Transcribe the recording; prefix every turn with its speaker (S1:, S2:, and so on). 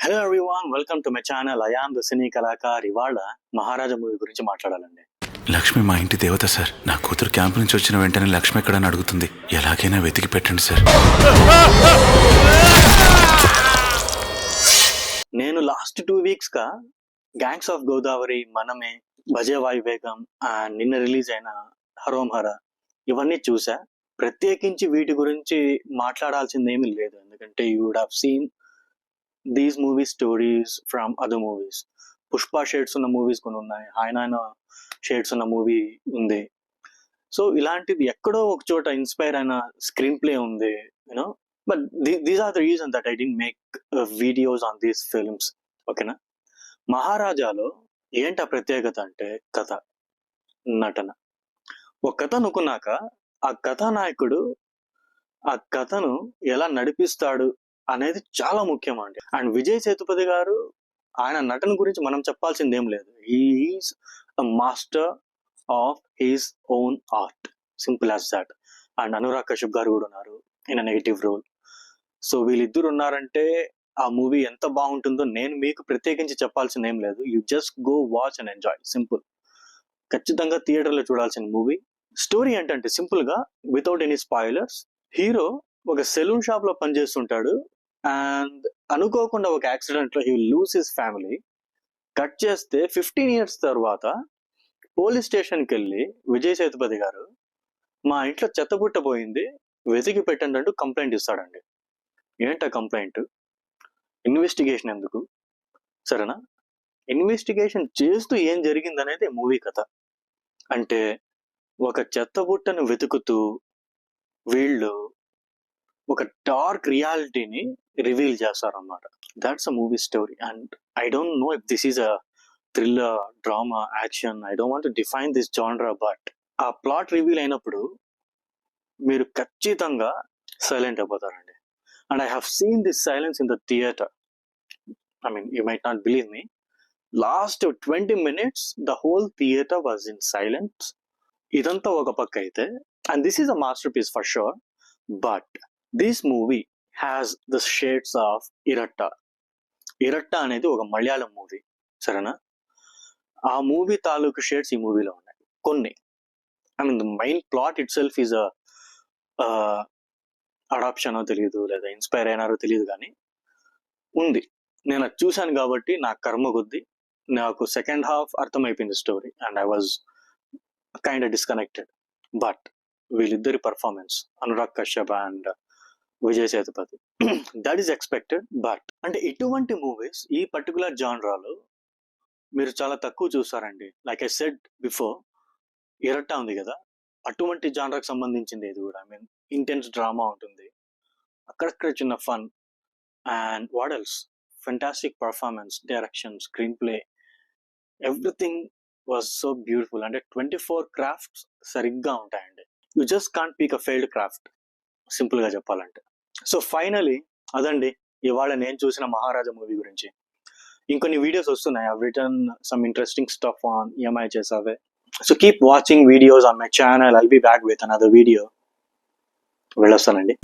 S1: Hello everyone, welcome to my channel. I am the cine Kalakar. ఇవాళ Maharaja movie గురించి మాట్లాడాలండి.
S2: లక్ష్మి మా ఇంటి దేవత సార్. నా కూతురు క్యాంప్ నుంచి వచ్చిన వెంటనే లక్ష్మి ఎక్కడని అడుగుతుంది. ఎలాగైనా వెతికి పెట్టండి సార్.
S1: నేను లాస్ట్ 2 weeks గా గ్యాంగ్స్ ఆఫ్ గోదావరి, మనమే, భజే వాయువేగం అండ్ నిన్న రిలీజ్ అయిన హరోం హర ఇవన్నీ చూసా. ప్రత్యేకించి వీటి గురించి మాట్లాడాల్సింది ఏమీ లేదు, ఎందుకంటే you would have seen these movie stories from other movies. Pushpa shades ఉన్న మూవీస్ కొన్ని ఉన్నాయి, ఆయన షేడ్స్ ఉన్న మూవీ ఉంది. సో ఇలాంటిది ఎక్కడో ఒక చోట ఇన్స్పైర్ అయిన స్క్రీన్ ప్లే ఉంది, you know. But these are the reason that I don't make videos on these films. ఓకేనా. మహారాజాలో ఏంటి ఆ ప్రత్యేకత అంటే కథ, నటన. ఒక కథ అనుకున్నాక ఆ కథానాయకుడు ఆ కథను ఎలా నడిపిస్తాడు అనేది చాలా ముఖ్యం అండి. అండ్ విజయ్ సేతుపతి గారు, ఆయన నటన గురించి మనం చెప్పాల్సింది ఏం లేదు. He's a master of his own art, simple as that. And Anurag Kashyap garu కూడా ఉన్నారు in a negative role. So వీళ్ళిద్దరు ఉన్నారంటే ఆ మూవీ ఎంత బాగుంటుందో నేను మీకు ప్రత్యేకించి చెప్పాల్సింది ఏం లేదు. You just go watch and enjoy, simple. ఖచ్చితంగా థియేటర్లో చూడాల్సిన మూవీ. స్టోరీ ఏంటంటే సింపుల్ గా, వితౌట్ ఎనీ స్పాయిలర్స్, హీరో ఒక సెలూన్ షాప్ లో పనిచేస్తుంటాడు అండ్ అనుకోకుండా ఒక యాక్సిడెంట్ లో he will lose his family. Cut చేస్తే 15 years తర్వాత పోలీస్ స్టేషన్కి వెళ్ళి విజయ్ సేతుపతి గారు, మా ఇంట్లో చెత్తబుట్ట పోయింది, వెతికి పెట్టండి అంటూ కంప్లైంట్ ఇస్తాడండి. ఏంటా కంప్లైంట్? ఇన్వెస్టిగేషన్ ఎందుకు, సరేనా? ఇన్వెస్టిగేషన్ చేస్తూ ఏం జరిగింది అనేది మూవీ కథ. అంటే ఒక చెత్తబుట్టను వెతుకుతూ వీళ్ళు ఒక డార్క్ రియాలిటీని రివీల్ చేస్తారన్నమాట. That's a movie story. And I don't know if this is a thriller, drama, action. I don't want to define this జానరా, బట్ ఆ ప్లాట్ రివీల్ అయినప్పుడు మీరు ఖచ్చితంగా సైలెంట్ అయిపోతారండి. And I have seen this silence in the theatre. I mean, you might not believe me, last 20 minutes the whole theatre was in silence. ఇదంతా ఒక పక్క అయితే, and this is a masterpiece for sure, but this movie has the shades of Iratta. Iratta అనేది ఒక Malayalam movie, సరేనా? ఆ movie తాలూకు shades ఈ మూవీలో ఉన్నాయి కొన్ని. I mean the main plot itself is అడాప్షనో తెలియదు, లేదా ఇన్స్పైర్ అయినారో తెలియదు, కానీ ఉంది. నేను అది చూశాను కాబట్టి నా కర్మ కొద్దీ నాకు సెకండ్ హాఫ్ అర్థమైపోయింది story, and I was kind disconnected. But వీళ్ళిద్దరి performance, Anurag Kashyap and Vijay Sethupathi, that is expected. But అంటే ఇటువంటి మూవీస్ ఈ పర్టికులర్ జానరాలో మీరు చాలా తక్కువ చూస్తారండి. లైక్ ఐ సెడ్ బిఫోర్, ఇరట్టా ఉంది కదా, అటువంటి జానరాకి సంబంధించింది ఇది కూడా. ఐ మీన్ ఇంటెన్స్ డ్రామా ఉంటుంది, అక్కడక్కడ చిన్న fun, and what else, fantastic performance, direction, screen play, everything was so beautiful. అంటే 24 crafts సరిగ్గా ఉంటాయండి. You just can't peak a failed craft, simple గా చెప్పాలంటే. సో ఫైనలీ అదండి ఇవాళ నేను చూసిన మహారాజా మూవీ గురించి. ఇంకొన్ని వీడియోస్ వస్తున్నాయి. I return some interesting stuff on EMI చేసావే. So keep watching videos on my channel. I'll be back with another video. వెళ్ళొస్తానండి.